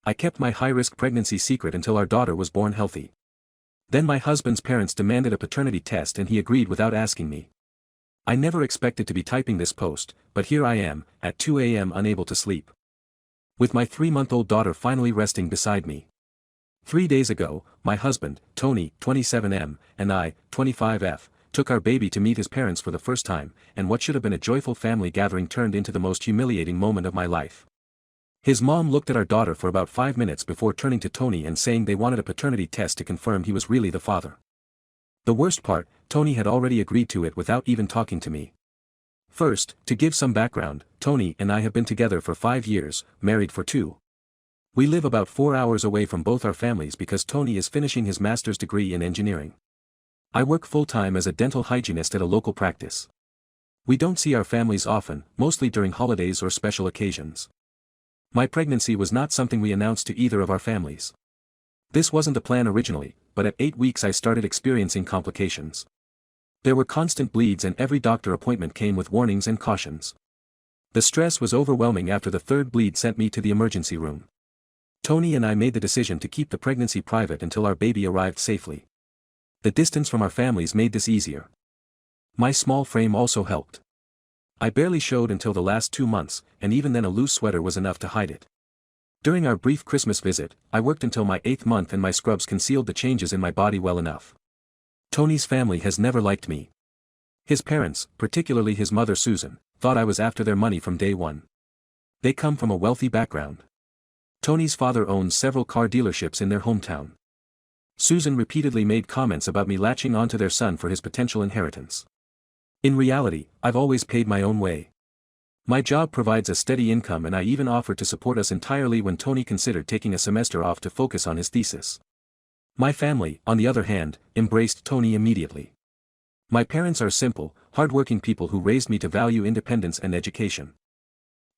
I kept my high-risk pregnancy secret until our daughter was born healthy. Then my husband's parents demanded a paternity test and he agreed without asking me. I never expected to be typing this post, but here I am, at 2 a.m. unable to sleep. With my 3-month-old daughter finally resting beside me. 3 days ago, my husband, Tony, 27M, and I, 25F, took our baby to meet his parents for the first time, and what should have been a joyful family gathering turned into the most humiliating moment of my life. His mom looked at our daughter for about 5 minutes before turning to Tony and saying they wanted a paternity test to confirm he was really the father. The worst part, Tony had already agreed to it without even talking to me. First, to give some background, Tony and I have been together for 5 years, married for 2. We live about 4 hours away from both our families because Tony is finishing his master's degree in engineering. I work full-time as a dental hygienist at a local practice. We don't see our families often, mostly during holidays or special occasions. My pregnancy was not something we announced to either of our families. This wasn't the plan originally, but at 8 weeks I started experiencing complications. There were constant bleeds and every doctor appointment came with warnings and cautions. The stress was overwhelming after the 3rd bleed sent me to the emergency room. Tony and I made the decision to keep the pregnancy private until our baby arrived safely. The distance from our families made this easier. My small frame also helped. I barely showed until the last 2 months, and even then a loose sweater was enough to hide it. During our brief Christmas visit, I worked until my 8th month and my scrubs concealed the changes in my body well enough. Tony's family has never liked me. His parents, particularly his mother Susan, thought I was after their money from day one. They come from a wealthy background. Tony's father owns several car dealerships in their hometown. Susan repeatedly made comments about me latching onto their son for his potential inheritance. In reality, I've always paid my own way. My job provides a steady income and I even offered to support us entirely when Tony considered taking a semester off to focus on his thesis. My family, on the other hand, embraced Tony immediately. My parents are simple, hardworking people who raised me to value independence and education.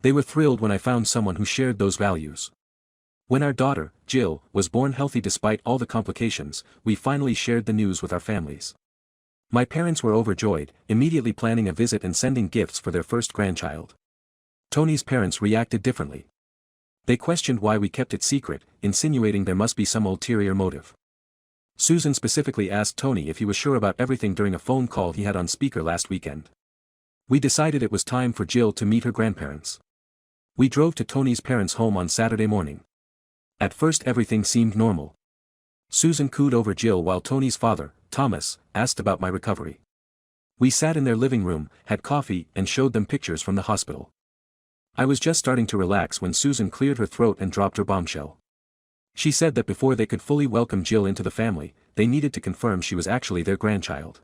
They were thrilled when I found someone who shared those values. When our daughter, Jill, was born healthy despite all the complications, we finally shared the news with our families. My parents were overjoyed, immediately planning a visit and sending gifts for their first grandchild. Tony's parents reacted differently. They questioned why we kept it secret, insinuating there must be some ulterior motive. Susan specifically asked Tony if he was sure about everything during a phone call he had on speaker last weekend. We decided it was time for Jill to meet her grandparents. We drove to Tony's parents' home on Saturday morning. At first everything seemed normal. Susan cooed over Jill while Tony's father, Thomas, asked about my recovery. We sat in their living room, had coffee, and showed them pictures from the hospital. I was just starting to relax when Susan cleared her throat and dropped her bombshell. She said that before they could fully welcome Jill into the family, they needed to confirm she was actually their grandchild.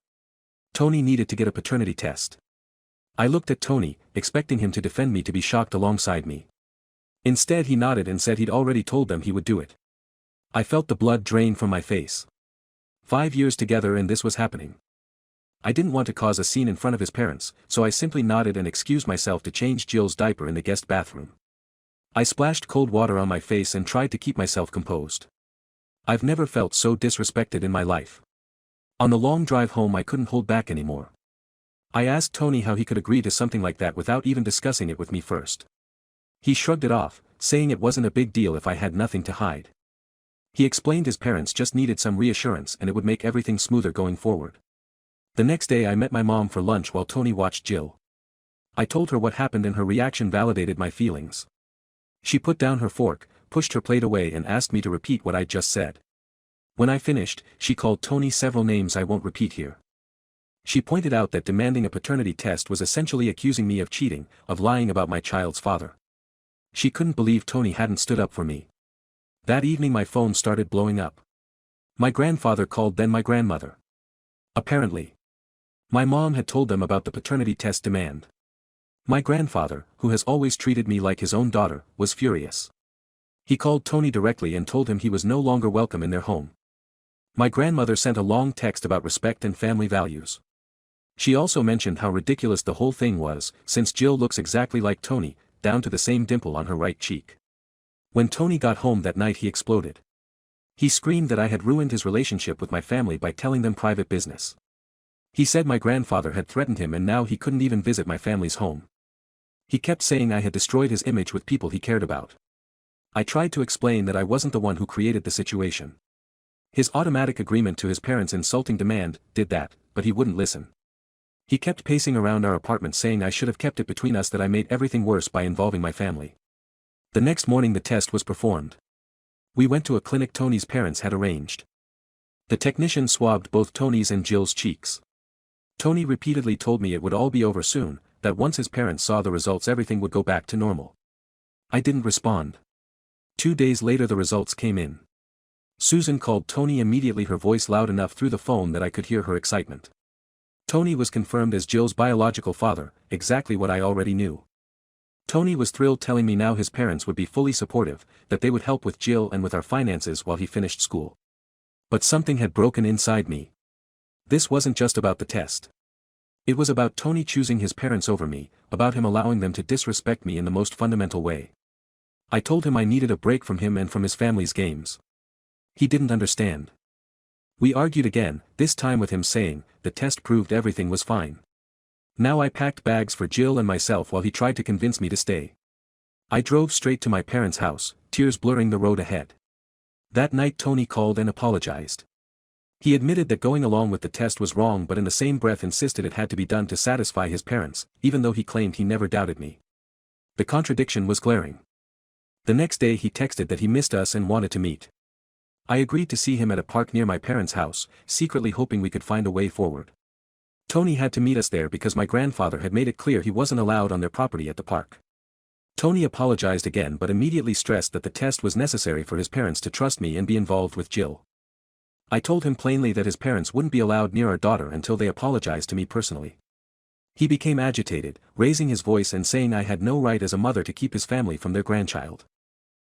Tony needed to get a paternity test. I looked at Tony, expecting him to defend me to be shocked alongside me. Instead he nodded and said he'd already told them he would do it. I felt the blood drain from my face. 5 years together and this was happening. I didn't want to cause a scene in front of his parents, so I simply nodded and excused myself to change Jill's diaper in the guest bathroom. I splashed cold water on my face and tried to keep myself composed. I've never felt so disrespected in my life. On the long drive home I couldn't hold back anymore. I asked Tony how he could agree to something like that without even discussing it with me first. He shrugged it off, saying it wasn't a big deal if I had nothing to hide. He explained his parents just needed some reassurance and it would make everything smoother going forward. The next day I met my mom for lunch while Tony watched Jill. I told her what happened and her reaction validated my feelings. She put down her fork, pushed her plate away and asked me to repeat what I'd just said. When I finished, she called Tony several names I won't repeat here. She pointed out that demanding a paternity test was essentially accusing me of cheating, of lying about my child's father. She couldn't believe Tony hadn't stood up for me. That evening my phone started blowing up. My grandfather called, then my grandmother. Apparently, my mom had told them about the paternity test demand. My grandfather, who has always treated me like his own daughter, was furious. He called Tony directly and told him he was no longer welcome in their home. My grandmother sent a long text about respect and family values. She also mentioned how ridiculous the whole thing was, since Jill looks exactly like Tony, down to the same dimple on her right cheek. When Tony got home that night he exploded. He screamed that I had ruined his relationship with my family by telling them private business. He said my grandfather had threatened him and now he couldn't even visit my family's home. He kept saying I had destroyed his image with people he cared about. I tried to explain that I wasn't the one who created the situation. His automatic agreement to his parents' insulting demand did that, but he wouldn't listen. He kept pacing around our apartment saying I should have kept it between us, that I made everything worse by involving my family. The next morning the test was performed. We went to a clinic Tony's parents had arranged. The technician swabbed both Tony's and Jill's cheeks. Tony repeatedly told me it would all be over soon, that once his parents saw the results everything would go back to normal. I didn't respond. 2 days later the results came in. Susan called Tony immediately, her voice loud enough through the phone that I could hear her excitement. Tony was confirmed as Jill's biological father, exactly what I already knew. Tony was thrilled, telling me now his parents would be fully supportive, that they would help with Jill and with our finances while he finished school. But something had broken inside me. This wasn't just about the test. It was about Tony choosing his parents over me, about him allowing them to disrespect me in the most fundamental way. I told him I needed a break from him and from his family's games. He didn't understand. We argued again, this time with him saying, the test proved everything was fine. Now I packed bags for Jill and myself while he tried to convince me to stay. I drove straight to my parents' house, tears blurring the road ahead. That night Tony called and apologized. He admitted that going along with the test was wrong, but in the same breath insisted it had to be done to satisfy his parents, even though he claimed he never doubted me. The contradiction was glaring. The next day he texted that he missed us and wanted to meet. I agreed to see him at a park near my parents' house, secretly hoping we could find a way forward. Tony had to meet us there because my grandfather had made it clear he wasn't allowed on their property at the park. Tony apologized again but immediately stressed that the test was necessary for his parents to trust me and be involved with Jill. I told him plainly that his parents wouldn't be allowed near our daughter until they apologized to me personally. He became agitated, raising his voice and saying I had no right as a mother to keep his family from their grandchild.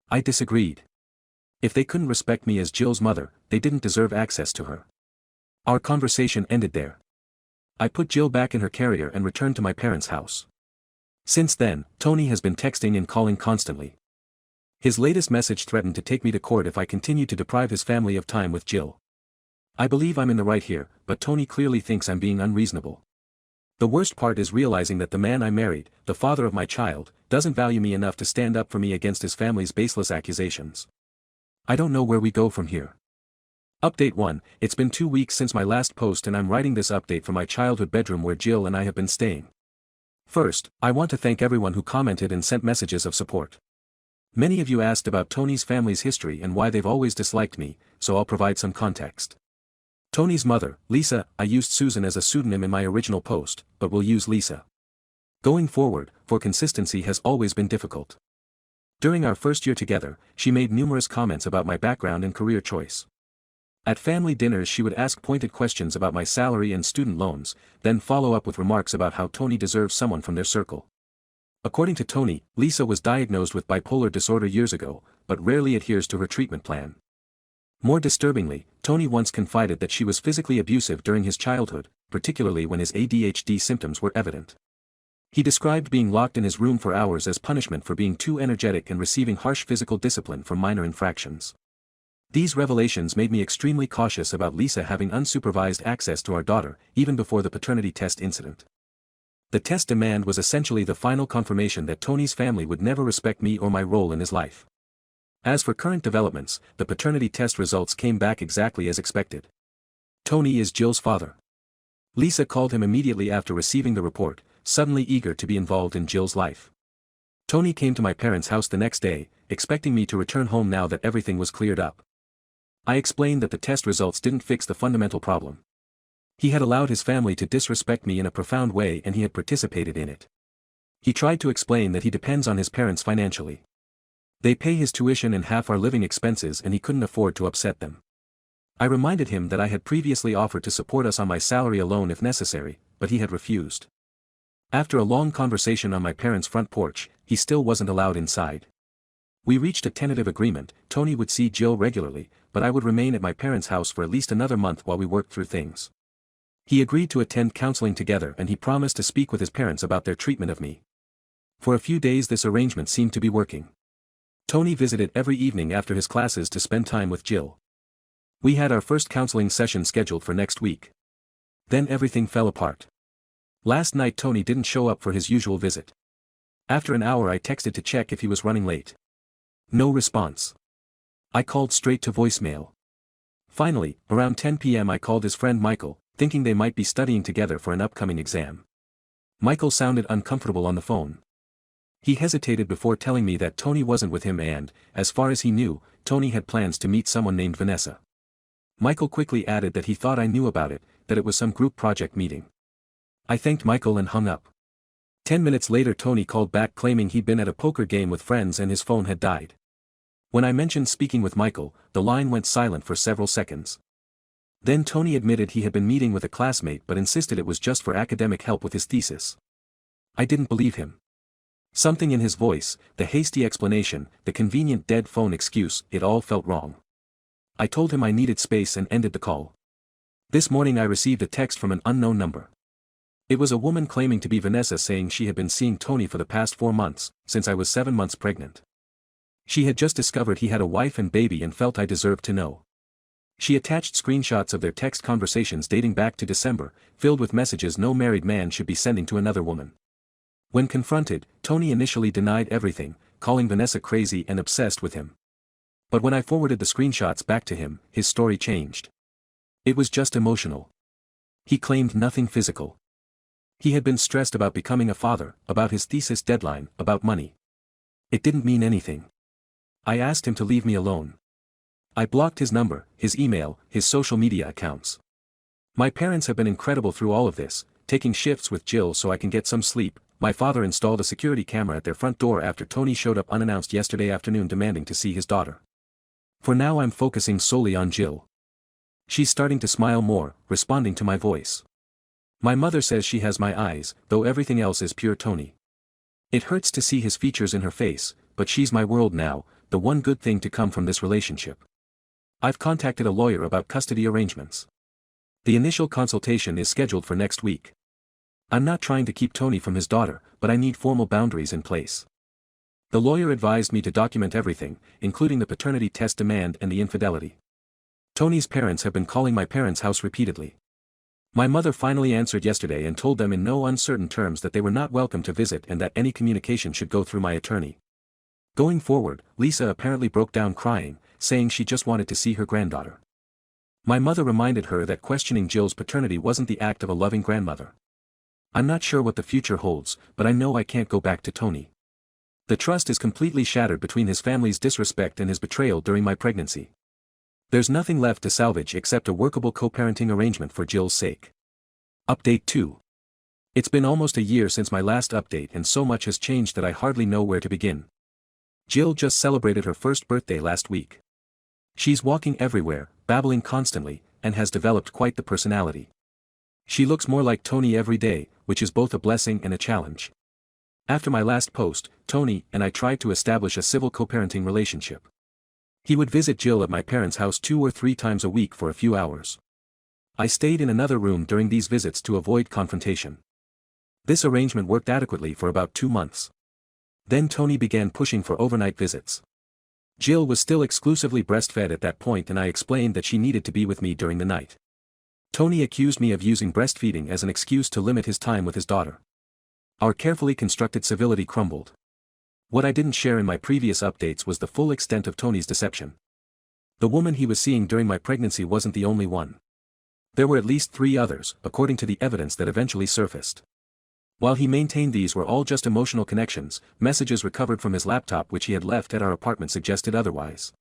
I disagreed. If they couldn't respect me as Jill's mother, they didn't deserve access to her. Our conversation ended there. I put Jill back in her carrier and returned to my parents' house. Since then, Tony has been texting and calling constantly. His latest message threatened to take me to court if I continued to deprive his family of time with Jill. I believe I'm in the right here, but Tony clearly thinks I'm being unreasonable. The worst part is realizing that the man I married, the father of my child, doesn't value me enough to stand up for me against his family's baseless accusations. I don't know where we go from here. Update 1, it's been 2 weeks since my last post and I'm writing this update from my childhood bedroom where Jill and I have been staying. First, I want to thank everyone who commented and sent messages of support. Many of you asked about Tony's family's history and why they've always disliked me, so I'll provide some context. Tony's mother, Lisa, I used Susan as a pseudonym in my original post, but will use Lisa. Going forward, for consistency has always been difficult. During our first year together, she made numerous comments about my background and career choice. At family dinners she would ask pointed questions about my salary and student loans, then follow up with remarks about how Tony deserves someone from their circle. According to Tony, Lisa was diagnosed with bipolar disorder years ago, but rarely adheres to her treatment plan. More disturbingly, Tony once confided that she was physically abusive during his childhood, particularly when his ADHD symptoms were evident. He described being locked in his room for hours as punishment for being too energetic and receiving harsh physical discipline for minor infractions. These revelations made me extremely cautious about Lisa having unsupervised access to our daughter, even before the paternity test incident. The test demand was essentially the final confirmation that Tony's family would never respect me or my role in his life. As for current developments, the paternity test results came back exactly as expected. Tony is Jill's father. Lisa called him immediately after receiving the report, suddenly eager to be involved in Jill's life. Tony came to my parents' house the next day, expecting me to return home now that everything was cleared up. I explained that the test results didn't fix the fundamental problem. He had allowed his family to disrespect me in a profound way and he had participated in it. He tried to explain that he depends on his parents financially. They pay his tuition and half our living expenses and he couldn't afford to upset them. I reminded him that I had previously offered to support us on my salary alone if necessary, but he had refused. After a long conversation on my parents' front porch, he still wasn't allowed inside. We reached a tentative agreement, Tony would see Jill regularly, but I would remain at my parents' house for at least another month while we worked through things. He agreed to attend counseling together and he promised to speak with his parents about their treatment of me. For a few days this arrangement seemed to be working. Tony visited every evening after his classes to spend time with Jill. We had our first counseling session scheduled for next week. Then everything fell apart. Last night Tony didn't show up for his usual visit. After an hour I texted to check if he was running late. No response. I called straight to voicemail. Finally, around 10 p.m. I called his friend Michael, thinking they might be studying together for an upcoming exam. Michael sounded uncomfortable on the phone. He hesitated before telling me that Tony wasn't with him and, as far as he knew, Tony had plans to meet someone named Vanessa. Michael quickly added that he thought I knew about it, that it was some group project meeting. I thanked Michael and hung up. 10 minutes later Tony called back claiming he'd been at a poker game with friends and his phone had died. When I mentioned speaking with Michael, the line went silent for several seconds. Then Tony admitted he had been meeting with a classmate but insisted it was just for academic help with his thesis. I didn't believe him. Something in his voice, the hasty explanation, the convenient dead phone excuse, it all felt wrong. I told him I needed space and ended the call. This morning I received a text from an unknown number. It was a woman claiming to be Vanessa saying she had been seeing Tony for the past 4 months, since I was 7 months pregnant. She had just discovered he had a wife and baby and felt I deserved to know. She attached screenshots of their text conversations dating back to December, filled with messages no married man should be sending to another woman. When confronted, Tony initially denied everything, calling Vanessa crazy and obsessed with him. But when I forwarded the screenshots back to him, his story changed. It was just emotional. He claimed nothing physical. He had been stressed about becoming a father, about his thesis deadline, about money. It didn't mean anything. I asked him to leave me alone. I blocked his number, his email, his social media accounts. My parents have been incredible through all of this, taking shifts with Jill so I can get some sleep. My father installed a security camera at their front door after Tony showed up unannounced yesterday afternoon demanding to see his daughter. For now I'm focusing solely on Jill. She's starting to smile more, responding to my voice. My mother says she has my eyes, though everything else is pure Tony. It hurts to see his features in her face, but she's my world now, the one good thing to come from this relationship. I've contacted a lawyer about custody arrangements. The initial consultation is scheduled for next week. I'm not trying to keep Tony from his daughter, but I need formal boundaries in place. The lawyer advised me to document everything, including the paternity test demand and the infidelity. Tony's parents have been calling my parents' house repeatedly. My mother finally answered yesterday and told them in no uncertain terms that they were not welcome to visit and that any communication should go through my attorney. Going forward, Lisa apparently broke down crying, saying she just wanted to see her granddaughter. My mother reminded her that questioning Jill's paternity wasn't the act of a loving grandmother. I'm not sure what the future holds, but I know I can't go back to Tony. The trust is completely shattered between his family's disrespect and his betrayal during my pregnancy. There's nothing left to salvage except a workable co-parenting arrangement for Jill's sake. Update 2. It's been almost a year since my last update and so much has changed that I hardly know where to begin. Jill just celebrated her first birthday last week. She's walking everywhere, babbling constantly, and has developed quite the personality. She looks more like Tony every day, which is both a blessing and a challenge. After my last post, Tony and I tried to establish a civil co-parenting relationship. He would visit Jill at my parents' house 2 or 3 times a week for a few hours. I stayed in another room during these visits to avoid confrontation. This arrangement worked adequately for about 2 months. Then Tony began pushing for overnight visits. Jill was still exclusively breastfed at that point and I explained that she needed to be with me during the night. Tony accused me of using breastfeeding as an excuse to limit his time with his daughter. Our carefully constructed civility crumbled. What I didn't share in my previous updates was the full extent of Tony's deception. The woman he was seeing during my pregnancy wasn't the only one. There were at least 3 others, according to the evidence that eventually surfaced. While he maintained these were all just emotional connections, messages recovered from his laptop which he had left at our apartment suggested otherwise.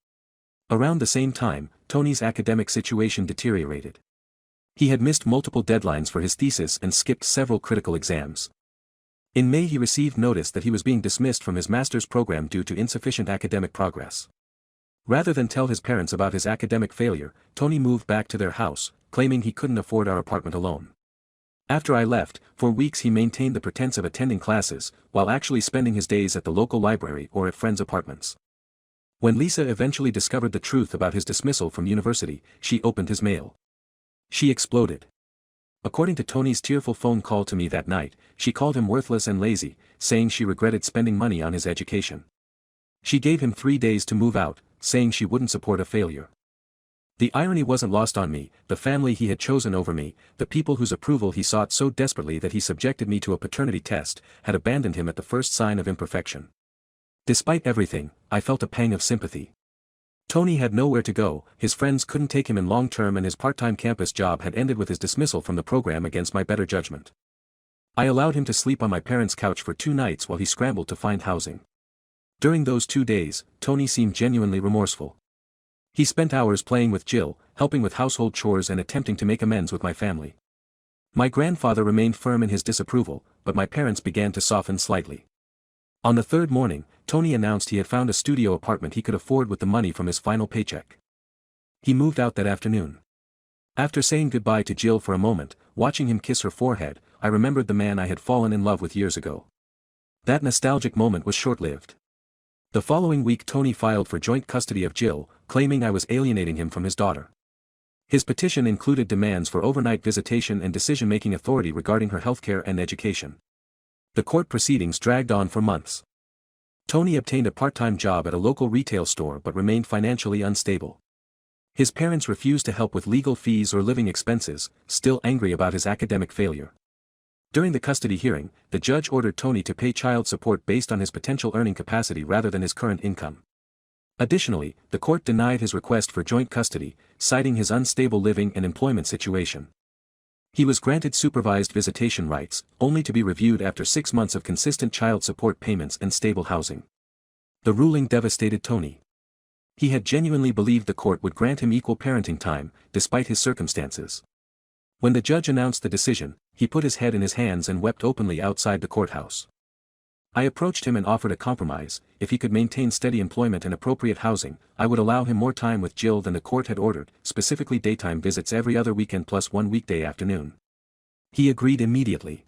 Around the same time, Tony's academic situation deteriorated. He had missed multiple deadlines for his thesis and skipped several critical exams. In May he received notice that he was being dismissed from his master's program due to insufficient academic progress. Rather than tell his parents about his academic failure, Tony moved back to their house, claiming he couldn't afford our apartment alone. After I left, for weeks he maintained the pretense of attending classes, while actually spending his days at the local library or at friends' apartments. When Lisa eventually discovered the truth about his dismissal from university, she opened his mail. She exploded. According to Tony's tearful phone call to me that night, she called him worthless and lazy, saying she regretted spending money on his education. She gave him 3 days to move out, saying she wouldn't support a failure. The irony wasn't lost on me, the family he had chosen over me, the people whose approval he sought so desperately that he subjected me to a paternity test, had abandoned him at the first sign of imperfection. Despite everything, I felt a pang of sympathy. Tony had nowhere to go, his friends couldn't take him in long-term, and his part-time campus job had ended with his dismissal from the program against my better judgment. I allowed him to sleep on my parents' couch for 2 nights while he scrambled to find housing. During those 2 days, Tony seemed genuinely remorseful. He spent hours playing with Jill, helping with household chores and attempting to make amends with my family. My grandfather remained firm in his disapproval, but my parents began to soften slightly. On the 3rd morning, Tony announced he had found a studio apartment he could afford with the money from his final paycheck. He moved out that afternoon. After saying goodbye to Jill for a moment, watching him kiss her forehead, I remembered the man I had fallen in love with years ago. That nostalgic moment was short-lived. The following week Tony filed for joint custody of Jill, claiming I was alienating him from his daughter. His petition included demands for overnight visitation and decision-making authority regarding her healthcare and education. The court proceedings dragged on for months. Tony obtained a part-time job at a local retail store but remained financially unstable. His parents refused to help with legal fees or living expenses, still angry about his academic failure. During the custody hearing, the judge ordered Tony to pay child support based on his potential earning capacity rather than his current income. Additionally, the court denied his request for joint custody, citing his unstable living and employment situation. He was granted supervised visitation rights, only to be reviewed after 6 months of consistent child support payments and stable housing. The ruling devastated Tony. He had genuinely believed the court would grant him equal parenting time, despite his circumstances. When the judge announced the decision, he put his head in his hands and wept openly outside the courthouse. I approached him and offered a compromise: if he could maintain steady employment and appropriate housing, I would allow him more time with Jill than the court had ordered, specifically daytime visits every other weekend plus 1 weekday afternoon. He agreed immediately.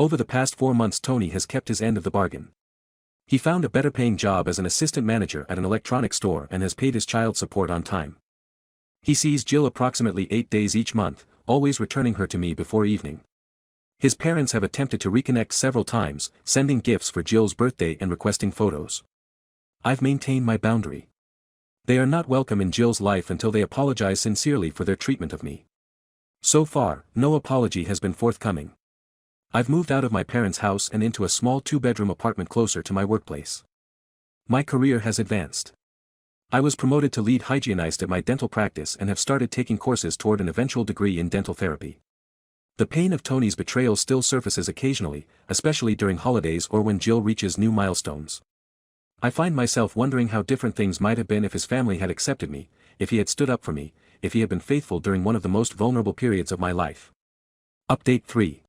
Over the past 4 months Tony has kept his end of the bargain. He found a better-paying job as an assistant manager at an electronics store and has paid his child support on time. He sees Jill approximately 8 days each month, always returning her to me before evening. His parents have attempted to reconnect several times, sending gifts for Jill's birthday and requesting photos. I've maintained my boundary. They are not welcome in Jill's life until they apologize sincerely for their treatment of me. So far, no apology has been forthcoming. I've moved out of my parents' house and into a small 2-bedroom apartment closer to my workplace. My career has advanced. I was promoted to lead hygienist at my dental practice and have started taking courses toward an eventual degree in dental therapy. The pain of Tony's betrayal still surfaces occasionally, especially during holidays or when Jill reaches new milestones. I find myself wondering how different things might have been if his family had accepted me, if he had stood up for me, if he had been faithful during one of the most vulnerable periods of my life. Update 3.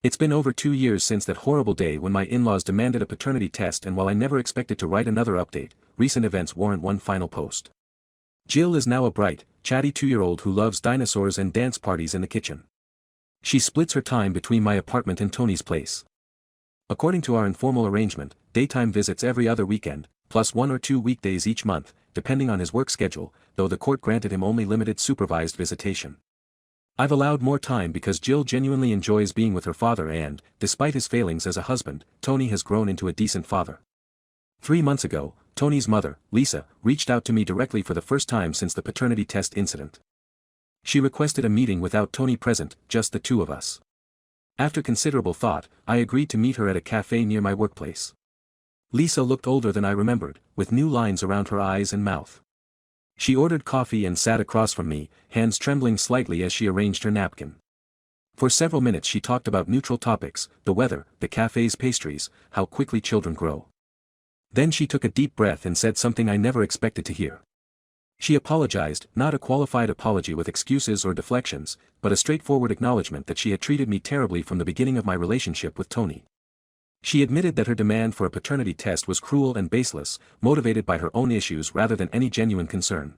It's been over 2 years since that horrible day when my in-laws demanded a paternity test, and while I never expected to write another update, recent events warrant one final post. Jill is now a bright, chatty 2-year-old who loves dinosaurs and dance parties in the kitchen. She splits her time between my apartment and Tony's place. According to our informal arrangement, daytime visits every other weekend, plus 1 or 2 weekdays each month, depending on his work schedule, though the court granted him only limited supervised visitation. I've allowed more time because Jill genuinely enjoys being with her father and, despite his failings as a husband, Tony has grown into a decent father. 3 months ago, Tony's mother, Lisa, reached out to me directly for the first time since the paternity test incident. She requested a meeting without Tony present, just the 2 of us. After considerable thought, I agreed to meet her at a cafe near my workplace. Lisa looked older than I remembered, with new lines around her eyes and mouth. She ordered coffee and sat across from me, hands trembling slightly as she arranged her napkin. For several minutes she talked about neutral topics: the weather, the cafe's pastries, how quickly children grow. Then she took a deep breath and said something I never expected to hear. She apologized, not a qualified apology with excuses or deflections, but a straightforward acknowledgement that she had treated me terribly from the beginning of my relationship with Tony. She admitted that her demand for a paternity test was cruel and baseless, motivated by her own issues rather than any genuine concern.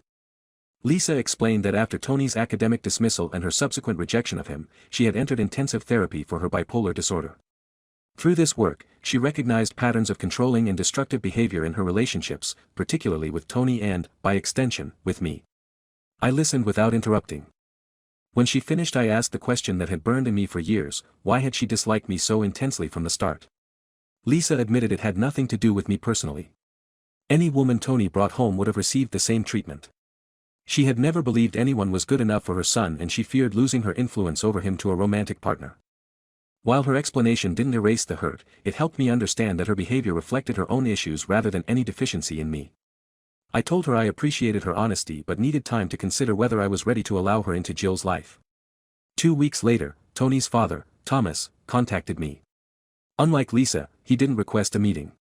Lisa explained that after Tony's academic dismissal and her subsequent rejection of him, she had entered intensive therapy for her bipolar disorder. Through this work, she recognized patterns of controlling and destructive behavior in her relationships, particularly with Tony and, by extension, with me. I listened without interrupting. When she finished, I asked the question that had burned in me for years: why had she disliked me so intensely from the start? Lisa admitted it had nothing to do with me personally. Any woman Tony brought home would have received the same treatment. She had never believed anyone was good enough for her son, and she feared losing her influence over him to a romantic partner. While her explanation didn't erase the hurt, it helped me understand that her behavior reflected her own issues rather than any deficiency in me. I told her I appreciated her honesty but needed time to consider whether I was ready to allow her into Jill's life. 2 weeks later, Tony's father, Thomas, contacted me. Unlike Lisa, he didn't request a meeting.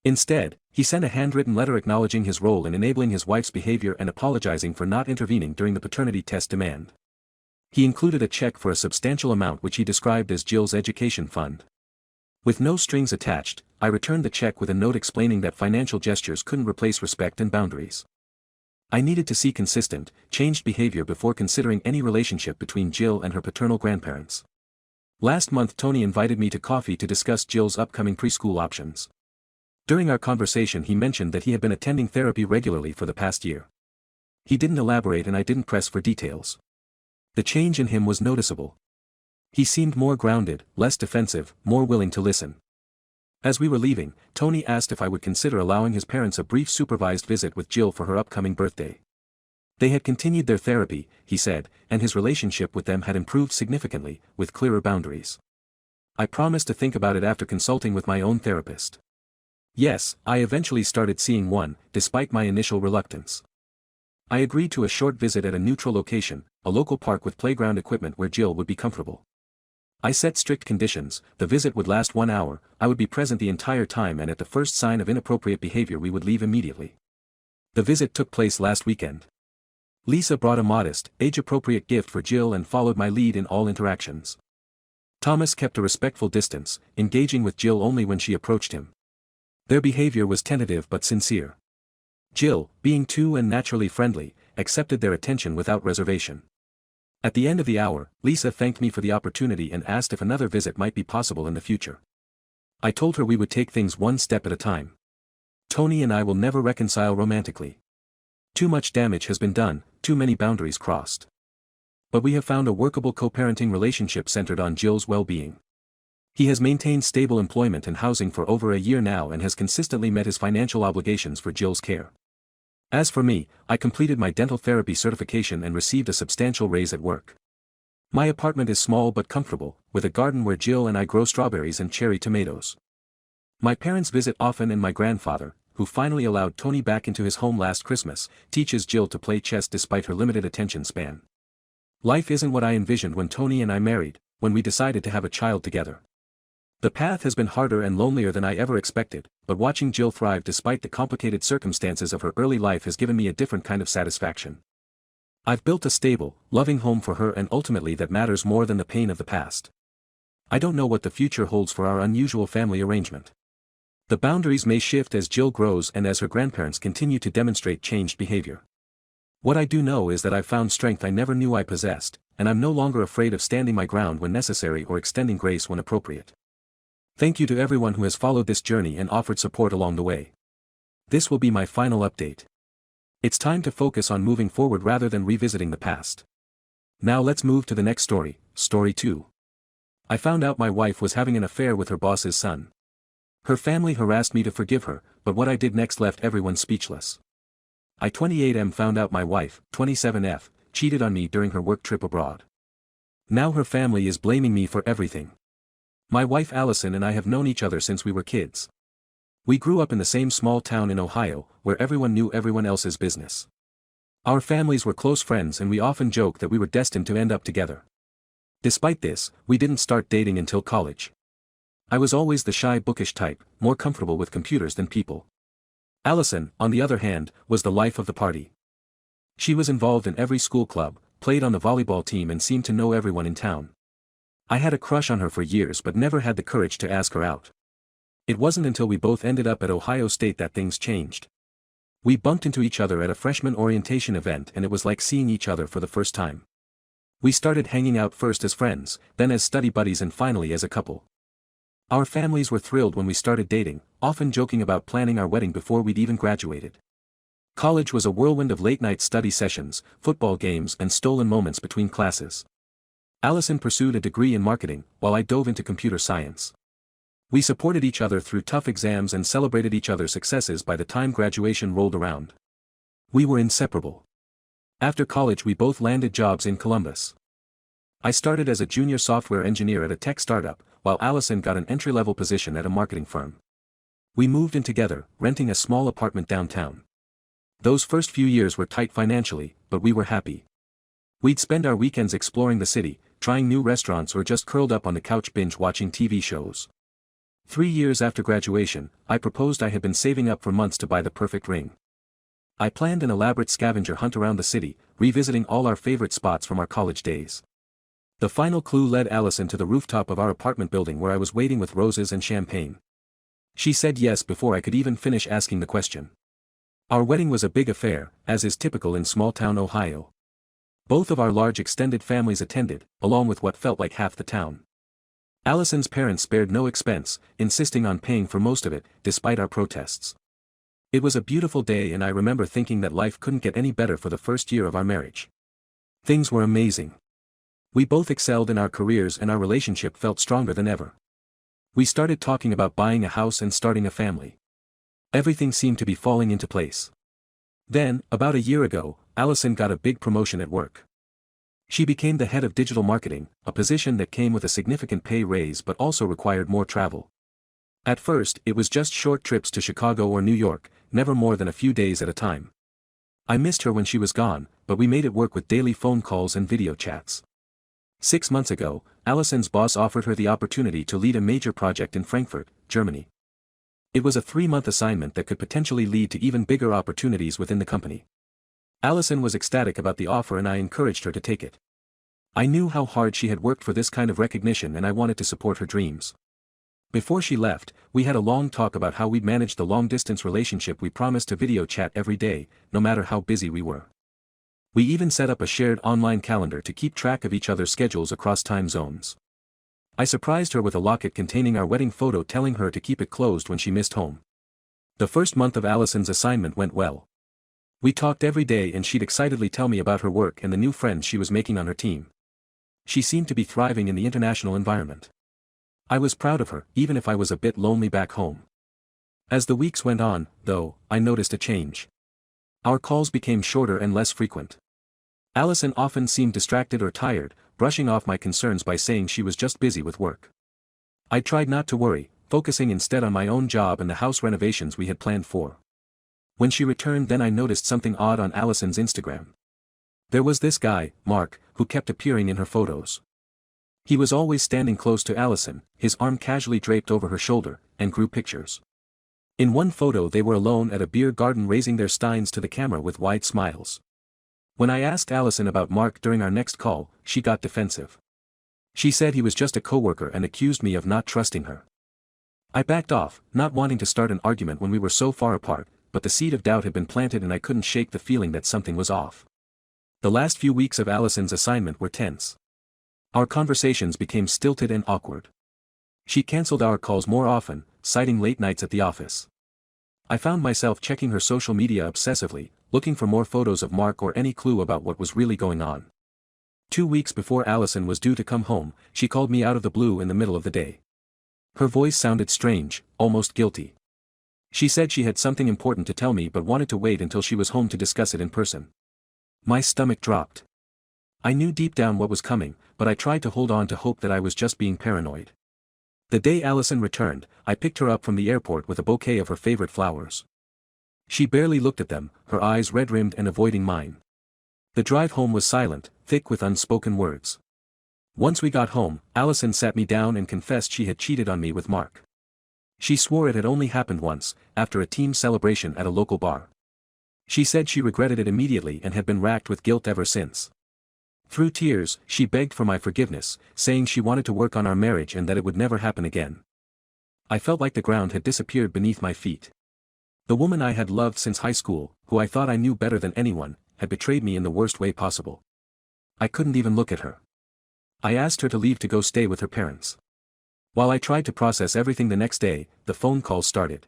Instead, he sent a handwritten letter acknowledging his role in enabling his wife's behavior and apologizing for not intervening during the paternity test demand. He included a check for a substantial amount which he described as Jill's education fund. With no strings attached, I returned the check with a note explaining that financial gestures couldn't replace respect and boundaries. I needed to see consistent, changed behavior before considering any relationship between Jill and her paternal grandparents. Last month Tony invited me to coffee to discuss Jill's upcoming preschool options. During our conversation he mentioned that he had been attending therapy regularly for the past year. He didn't elaborate and I didn't press for details. The change in him was noticeable. He seemed more grounded, less defensive, more willing to listen. As we were leaving, Tony asked if I would consider allowing his parents a brief supervised visit with Jill for her upcoming birthday. They had continued their therapy, he said, and his relationship with them had improved significantly, with clearer boundaries. I promised to think about it after consulting with my own therapist. Yes, I eventually started seeing one, despite my initial reluctance. I agreed to a short visit at a neutral location, a local park with playground equipment where Jill would be comfortable. I set strict conditions: the visit would last 1 hour, I would be present the entire time, and at the first sign of inappropriate behavior we would leave immediately. The visit took place last weekend. Lisa brought a modest, age-appropriate gift for Jill and followed my lead in all interactions. Thomas kept a respectful distance, engaging with Jill only when she approached him. Their behavior was tentative but sincere. Jill, being too and naturally friendly, accepted their attention without reservation. At the end of the hour, Lisa thanked me for the opportunity and asked if another visit might be possible in the future. I told her we would take things one step at a time. Tony and I will never reconcile romantically. Too much damage has been done, too many boundaries crossed. But we have found a workable co-parenting relationship centered on Jill's well-being. He has maintained stable employment and housing for over a year now and has consistently met his financial obligations for Jill's care. As for me, I completed my dental therapy certification and received a substantial raise at work. My apartment is small but comfortable, with a garden where Jill and I grow strawberries and cherry tomatoes. My parents visit often and my grandfather, who finally allowed Tony back into his home last Christmas, teaches Jill to play chess despite her limited attention span. Life isn't what I envisioned when Tony and I married, when we decided to have a child together. The path has been harder and lonelier than I ever expected, but watching Jill thrive despite the complicated circumstances of her early life has given me a different kind of satisfaction. I've built a stable, loving home for her, and ultimately that matters more than the pain of the past. I don't know what the future holds for our unusual family arrangement. The boundaries may shift as Jill grows and as her grandparents continue to demonstrate changed behavior. What I do know is that I've found strength I never knew I possessed, and I'm no longer afraid of standing my ground when necessary or extending grace when appropriate. Thank you to everyone who has followed this journey and offered support along the way. This will be my final update. It's time to focus on moving forward rather than revisiting the past. Now let's move to the next story, story 2. I found out my wife was having an affair with her boss's son. Her family harassed me to forgive her, but what I did next left everyone speechless. I 28M found out my wife, 27F, cheated on me during her work trip abroad. Now her family is blaming me for everything. My wife Allison and I have known each other since we were kids. We grew up in the same small town in Ohio, where everyone knew everyone else's business. Our families were close friends and we often joked that we were destined to end up together. Despite this, we didn't start dating until college. I was always the shy, bookish type, more comfortable with computers than people. Allison, on the other hand, was the life of the party. She was involved in every school club, played on the volleyball team and seemed to know everyone in town. I had a crush on her for years but never had the courage to ask her out. It wasn't until we both ended up at Ohio State that things changed. We bumped into each other at a freshman orientation event and it was like seeing each other for the first time. We started hanging out first as friends, then as study buddies and finally as a couple. Our families were thrilled when we started dating, often joking about planning our wedding before we'd even graduated. College was a whirlwind of late-night study sessions, football games and stolen moments between classes. Allison pursued a degree in marketing, while I dove into computer science. We supported each other through tough exams and celebrated each other's successes by the time graduation rolled around. We were inseparable. After college we both landed jobs in Columbus. I started as a junior software engineer at a tech startup, while Allison got an entry-level position at a marketing firm. We moved in together, renting a small apartment downtown. Those first few years were tight financially, but we were happy. We'd spend our weekends exploring the city, trying new restaurants or just curled up on the couch binge-watching TV shows. 3 years after graduation, I proposed. I had been saving up for months to buy the perfect ring. I planned an elaborate scavenger hunt around the city, revisiting all our favorite spots from our college days. The final clue led Allison to the rooftop of our apartment building where I was waiting with roses and champagne. She said yes before I could even finish asking the question. Our wedding was a big affair, as is typical in small-town Ohio. Both of our large extended families attended, along with what felt like half the town. Allison's parents spared no expense, insisting on paying for most of it, despite our protests. It was a beautiful day, and I remember thinking that life couldn't get any better for the first year of our marriage. Things were amazing. We both excelled in our careers and our relationship felt stronger than ever. We started talking about buying a house and starting a family. Everything seemed to be falling into place. Then, about a year ago, Allison got a big promotion at work. She became the head of digital marketing, a position that came with a significant pay raise but also required more travel. At first, it was just short trips to Chicago or New York, never more than a few days at a time. I missed her when she was gone, but we made it work with daily phone calls and video chats. 6 months ago, Allison's boss offered her the opportunity to lead a major project in Frankfurt, Germany. It was a 3-month assignment that could potentially lead to even bigger opportunities within the company. Allison was ecstatic about the offer and I encouraged her to take it. I knew how hard she had worked for this kind of recognition and I wanted to support her dreams. Before she left, we had a long talk about how we'd manage the long-distance relationship we promised to video chat every day, no matter how busy we were. We even set up a shared online calendar to keep track of each other's schedules across time zones. I surprised her with a locket containing our wedding photo, telling her to keep it closed when she missed home. The first month of Allison's assignment went well. We talked every day and she'd excitedly tell me about her work and the new friends she was making on her team. She seemed to be thriving in the international environment. I was proud of her, even if I was a bit lonely back home. As the weeks went on, though, I noticed a change. Our calls became shorter and less frequent. Allison often seemed distracted or tired, brushing off my concerns by saying she was just busy with work. I tried not to worry, focusing instead on my own job and the house renovations we had planned for. When she returned, then I noticed something odd on Allison's Instagram. There was this guy, Mark, who kept appearing in her photos. He was always standing close to Allison, his arm casually draped over her shoulder, and grew pictures. In one photo they were alone at a beer garden raising their steins to the camera with wide smiles. When I asked Allison about Mark during our next call, she got defensive. She said he was just a coworker and accused me of not trusting her. I backed off, not wanting to start an argument when we were so far apart, but the seed of doubt had been planted and I couldn't shake the feeling that something was off. The last few weeks of Allison's assignment were tense. Our conversations became stilted and awkward. She canceled our calls more often, citing late nights at the office. I found myself checking her social media obsessively, looking for more photos of Mark or any clue about what was really going on. 2 weeks before Allison was due to come home, she called me out of the blue in the middle of the day. Her voice sounded strange, almost guilty. She said she had something important to tell me but wanted to wait until she was home to discuss it in person. My stomach dropped. I knew deep down what was coming, but I tried to hold on to hope that I was just being paranoid. The day Allison returned, I picked her up from the airport with a bouquet of her favorite flowers. She barely looked at them, her eyes red-rimmed and avoiding mine. The drive home was silent, thick with unspoken words. Once we got home, Allison sat me down and confessed she had cheated on me with Mark. She swore it had only happened once, after a team celebration at a local bar. She said she regretted it immediately and had been racked with guilt ever since. Through tears, she begged for my forgiveness, saying she wanted to work on our marriage and that it would never happen again. I felt like the ground had disappeared beneath my feet. The woman I had loved since high school, who I thought I knew better than anyone, had betrayed me in the worst way possible. I couldn't even look at her. I asked her to leave to go stay with her parents. While I tried to process everything the next day, the phone calls started.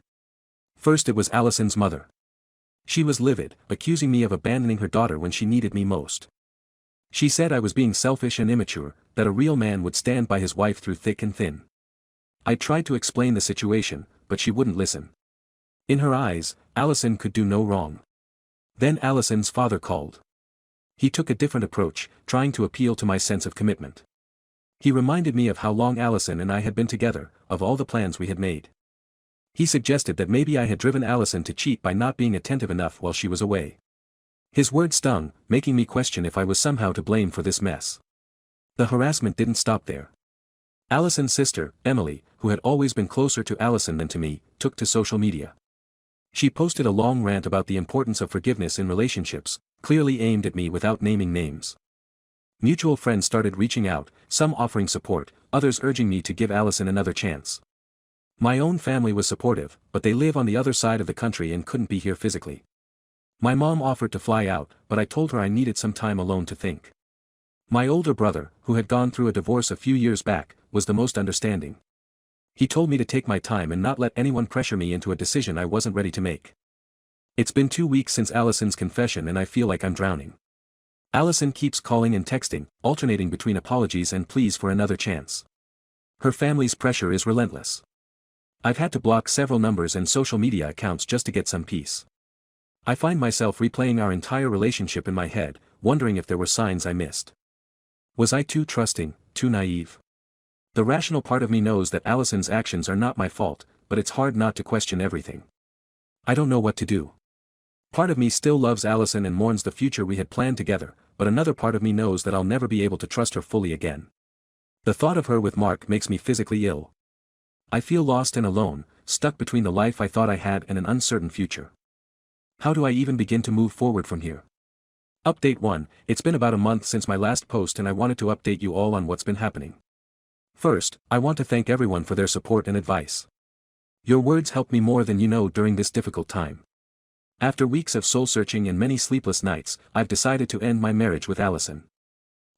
First it was Allison's mother. She was livid, accusing me of abandoning her daughter when she needed me most. She said I was being selfish and immature, that a real man would stand by his wife through thick and thin. I tried to explain the situation, but she wouldn't listen. In her eyes, Allison could do no wrong. Then Allison's father called. He took a different approach, trying to appeal to my sense of commitment. He reminded me of how long Allison and I had been together, of all the plans we had made. He suggested that maybe I had driven Allison to cheat by not being attentive enough while she was away. His words stung, making me question if I was somehow to blame for this mess. The harassment didn't stop there. Allison's sister, Emily, who had always been closer to Allison than to me, took to social media. She posted a long rant about the importance of forgiveness in relationships, clearly aimed at me without naming names. Mutual friends started reaching out, some offering support, others urging me to give Allison another chance. My own family was supportive, but they live on the other side of the country and couldn't be here physically. My mom offered to fly out, but I told her I needed some time alone to think. My older brother, who had gone through a divorce a few years back, was the most understanding. He told me to take my time and not let anyone pressure me into a decision I wasn't ready to make. It's been 2 weeks since Allison's confession and I feel like I'm drowning. Allison keeps calling and texting, alternating between apologies and pleas for another chance. Her family's pressure is relentless. I've had to block several numbers and social media accounts just to get some peace. I find myself replaying our entire relationship in my head, wondering if there were signs I missed. Was I too trusting, too naive? The rational part of me knows that Allison's actions are not my fault, but it's hard not to question everything. I don't know what to do. Part of me still loves Allison and mourns the future we had planned together, but another part of me knows that I'll never be able to trust her fully again. The thought of her with Mark makes me physically ill. I feel lost and alone, stuck between the life I thought I had and an uncertain future. How do I even begin to move forward from here? Update 1, it's been about a month since my last post and I wanted to update you all on what's been happening. First, I want to thank everyone for their support and advice. Your words helped me more than you know during this difficult time. After weeks of soul-searching and many sleepless nights, I've decided to end my marriage with Allison.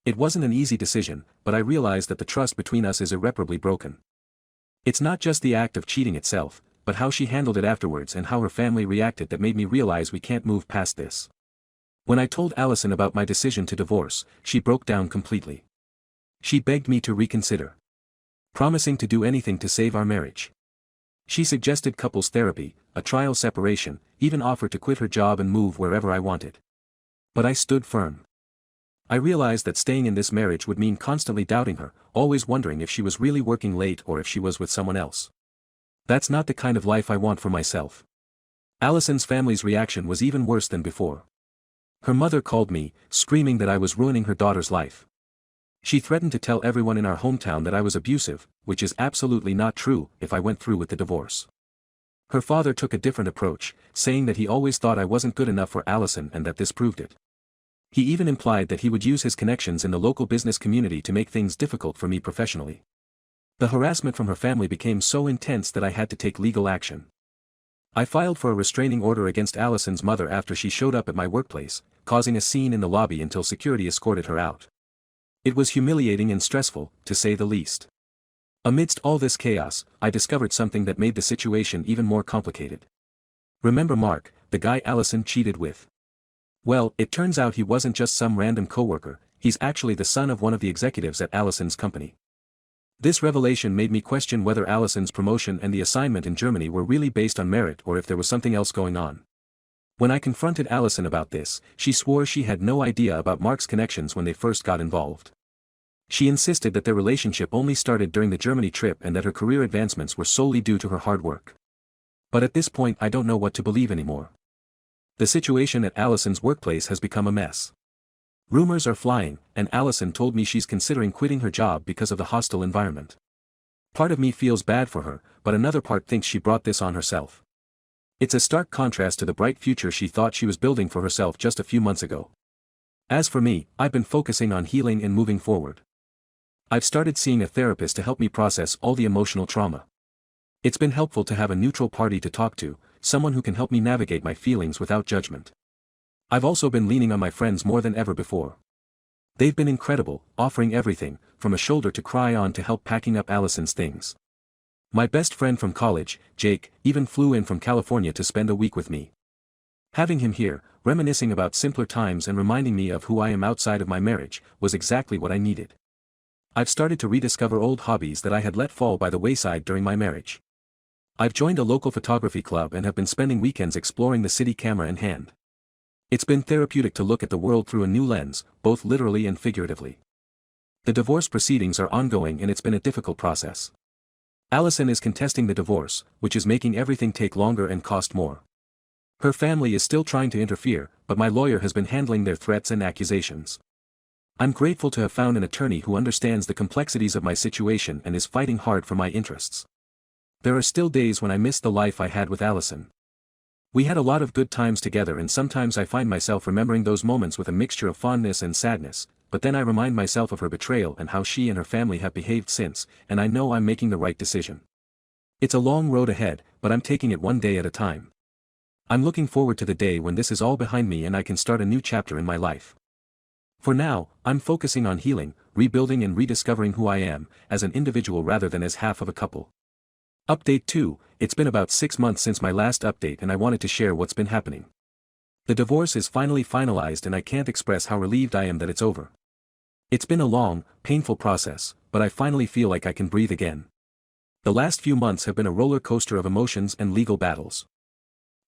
It wasn't an easy decision, but I realized that the trust between us is irreparably broken. It's not just the act of cheating itself, but how she handled it afterwards and how her family reacted that made me realize we can't move past this. When I told Allison about my decision to divorce, she broke down completely. She begged me to reconsider, promising to do anything to save our marriage. She suggested couples therapy, a trial separation, even offered to quit her job and move wherever I wanted. But I stood firm. I realized that staying in this marriage would mean constantly doubting her, always wondering if she was really working late or if she was with someone else. That's not the kind of life I want for myself. Allison's family's reaction was even worse than before. Her mother called me, screaming that I was ruining her daughter's life. She threatened to tell everyone in our hometown that I was abusive, which is absolutely not true if I went through with the divorce. Her father took a different approach, saying that he always thought I wasn't good enough for Allison and that this proved it. He even implied that he would use his connections in the local business community to make things difficult for me professionally. The harassment from her family became so intense that I had to take legal action. I filed for a restraining order against Allison's mother after she showed up at my workplace, causing a scene in the lobby until security escorted her out. It was humiliating and stressful, to say the least. Amidst all this chaos, I discovered something that made the situation even more complicated. Remember Mark, the guy Allison cheated with? Well, it turns out he wasn't just some random coworker, he's actually the son of one of the executives at Allison's company. This revelation made me question whether Allison's promotion and the assignment in Germany were really based on merit or if there was something else going on. When I confronted Allison about this, she swore she had no idea about Mark's connections when they first got involved. She insisted that their relationship only started during the Germany trip and that her career advancements were solely due to her hard work. But at this point I don't know what to believe anymore. The situation at Allison's workplace has become a mess. Rumors are flying, and Allison told me she's considering quitting her job because of the hostile environment. Part of me feels bad for her, but another part thinks she brought this on herself. It's a stark contrast to the bright future she thought she was building for herself just a few months ago. As for me, I've been focusing on healing and moving forward. I've started seeing a therapist to help me process all the emotional trauma. It's been helpful to have a neutral party to talk to, someone who can help me navigate my feelings without judgment. I've also been leaning on my friends more than ever before. They've been incredible, offering everything, from a shoulder to cry on to help packing up Allison's things. My best friend from college, Jake, even flew in from California to spend a week with me. Having him here, reminiscing about simpler times and reminding me of who I am outside of my marriage, was exactly what I needed. I've started to rediscover old hobbies that I had let fall by the wayside during my marriage. I've joined a local photography club and have been spending weekends exploring the city camera in hand. It's been therapeutic to look at the world through a new lens, both literally and figuratively. The divorce proceedings are ongoing and it's been a difficult process. Allison is contesting the divorce, which is making everything take longer and cost more. Her family is still trying to interfere, but my lawyer has been handling their threats and accusations. I'm grateful to have found an attorney who understands the complexities of my situation and is fighting hard for my interests. There are still days when I miss the life I had with Allison. We had a lot of good times together and sometimes I find myself remembering those moments with a mixture of fondness and sadness, but then I remind myself of her betrayal and how she and her family have behaved since, and I know I'm making the right decision. It's a long road ahead, but I'm taking it one day at a time. I'm looking forward to the day when this is all behind me and I can start a new chapter in my life. For now, I'm focusing on healing, rebuilding and rediscovering who I am, as an individual rather than as half of a couple. Update 2, it's been about 6 months since my last update and I wanted to share what's been happening. The divorce is finally finalized and I can't express how relieved I am that it's over. It's been a long, painful process, but I finally feel like I can breathe again. The last few months have been a roller coaster of emotions and legal battles.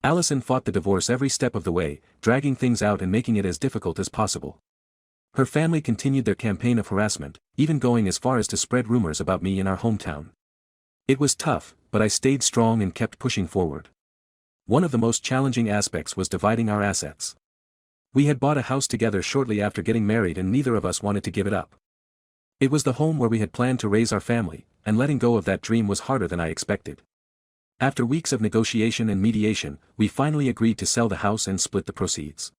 Allison fought the divorce every step of the way, dragging things out and making it as difficult as possible. Her family continued their campaign of harassment, even going as far as to spread rumors about me in our hometown. It was tough, but I stayed strong and kept pushing forward. One of the most challenging aspects was dividing our assets. We had bought a house together shortly after getting married and neither of us wanted to give it up. It was the home where we had planned to raise our family, and letting go of that dream was harder than I expected. After weeks of negotiation and mediation, we finally agreed to sell the house and split the proceeds.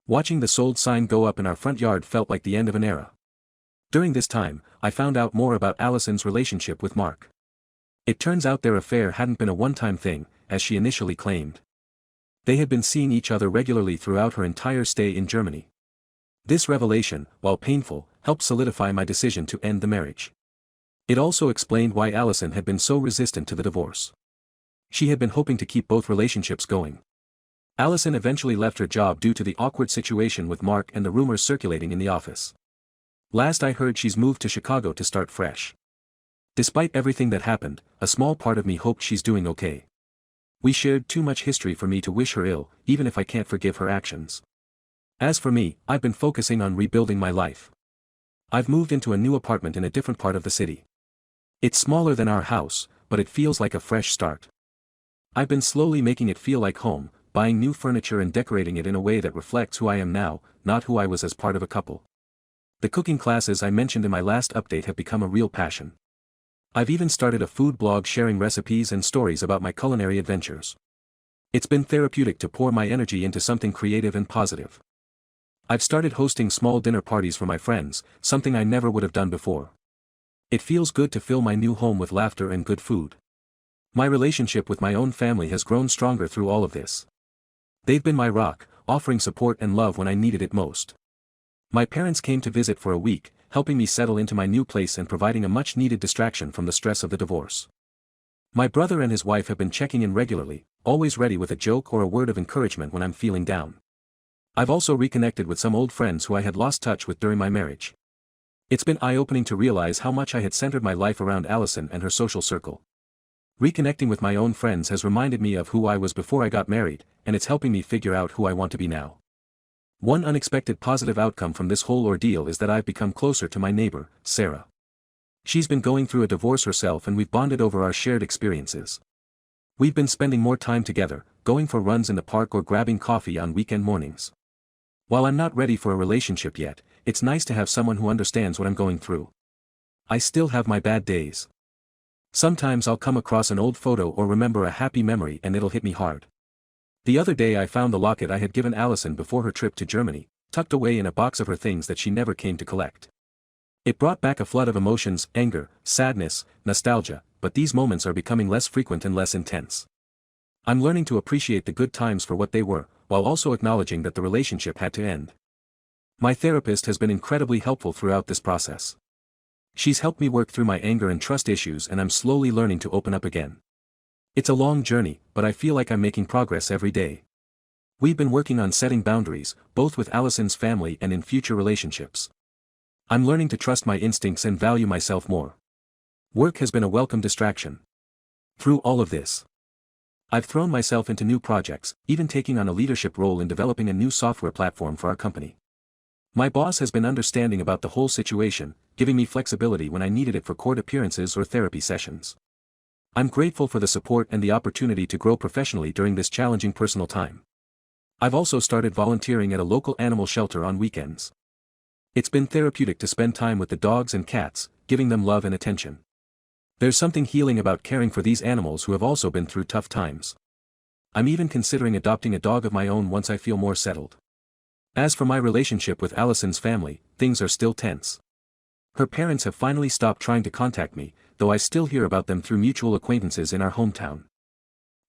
Watching the sold sign go up in our front yard felt like the end of an era. During this time, I found out more about Allison's relationship with Mark. It turns out their affair hadn't been a one-time thing, as she initially claimed. They had been seeing each other regularly throughout her entire stay in Germany. This revelation, while painful, helped solidify my decision to end the marriage. It also explained why Allison had been so resistant to the divorce. She had been hoping to keep both relationships going. Allison eventually left her job due to the awkward situation with Mark and the rumors circulating in the office. Last I heard she's moved to Chicago to start fresh. Despite everything that happened, a small part of me hoped she's doing okay. We shared too much history for me to wish her ill, even if I can't forgive her actions. As for me, I've been focusing on rebuilding my life. I've moved into a new apartment in a different part of the city. It's smaller than our house, but it feels like a fresh start. I've been slowly making it feel like home, buying new furniture and decorating it in a way that reflects who I am now, not who I was as part of a couple. The cooking classes I mentioned in my last update have become a real passion. I've even started a food blog sharing recipes and stories about my culinary adventures. It's been therapeutic to pour my energy into something creative and positive. I've started hosting small dinner parties for my friends, something I never would have done before. It feels good to fill my new home with laughter and good food. My relationship with my own family has grown stronger through all of this. They've been my rock, offering support and love when I needed it most. My parents came to visit for a week, helping me settle into my new place and providing a much-needed distraction from the stress of the divorce. My brother and his wife have been checking in regularly, always ready with a joke or a word of encouragement when I'm feeling down. I've also reconnected with some old friends who I had lost touch with during my marriage. It's been eye-opening to realize how much I had centered my life around Allison and her social circle. Reconnecting with my own friends has reminded me of who I was before I got married, and it's helping me figure out who I want to be now. One unexpected positive outcome from this whole ordeal is that I've become closer to my neighbor, Sarah. She's been going through a divorce herself and we've bonded over our shared experiences. We've been spending more time together, going for runs in the park or grabbing coffee on weekend mornings. While I'm not ready for a relationship yet, it's nice to have someone who understands what I'm going through. I still have my bad days. Sometimes I'll come across an old photo or remember a happy memory and it'll hit me hard. The other day I found the locket I had given Allison before her trip to Germany, tucked away in a box of her things that she never came to collect. It brought back a flood of emotions, anger, sadness, nostalgia, but these moments are becoming less frequent and less intense. I'm learning to appreciate the good times for what they were, while also acknowledging that the relationship had to end. My therapist has been incredibly helpful throughout this process. She's helped me work through my anger and trust issues and I'm slowly learning to open up again. It's a long journey, but I feel like I'm making progress every day. We've been working on setting boundaries, both with Allison's family and in future relationships. I'm learning to trust my instincts and value myself more. Work has been a welcome distraction. Through all of this, I've thrown myself into new projects, even taking on a leadership role in developing a new software platform for our company. My boss has been understanding about the whole situation, giving me flexibility when I needed it for court appearances or therapy sessions. I'm grateful for the support and the opportunity to grow professionally during this challenging personal time. I've also started volunteering at a local animal shelter on weekends. It's been therapeutic to spend time with the dogs and cats, giving them love and attention. There's something healing about caring for these animals who have also been through tough times. I'm even considering adopting a dog of my own once I feel more settled. As for my relationship with Allison's family, things are still tense. Her parents have finally stopped trying to contact me, though I still hear about them through mutual acquaintances in our hometown.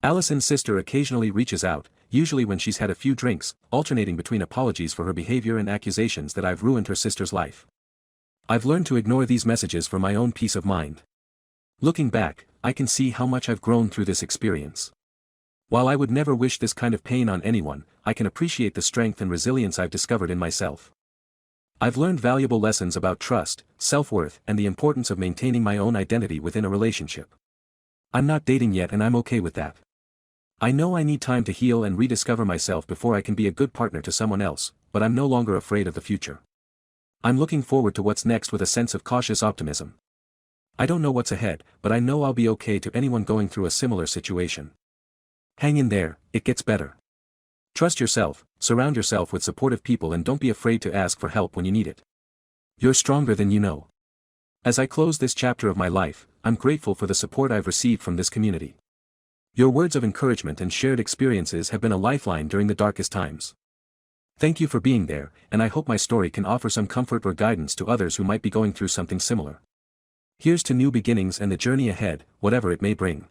Allison's sister occasionally reaches out, usually when she's had a few drinks, alternating between apologies for her behavior and accusations that I've ruined her sister's life. I've learned to ignore these messages for my own peace of mind. Looking back, I can see how much I've grown through this experience. While I would never wish this kind of pain on anyone, I can appreciate the strength and resilience I've discovered in myself. I've learned valuable lessons about trust, self-worth, and the importance of maintaining my own identity within a relationship. I'm not dating yet and I'm okay with that. I know I need time to heal and rediscover myself before I can be a good partner to someone else, but I'm no longer afraid of the future. I'm looking forward to what's next with a sense of cautious optimism. I don't know what's ahead, but I know I'll be okay to anyone going through a similar situation. Hang in there, it gets better. Trust yourself, surround yourself with supportive people and don't be afraid to ask for help when you need it. You're stronger than you know. As I close this chapter of my life, I'm grateful for the support I've received from this community. Your words of encouragement and shared experiences have been a lifeline during the darkest times. Thank you for being there, and I hope my story can offer some comfort or guidance to others who might be going through something similar. Here's to new beginnings and the journey ahead, whatever it may bring.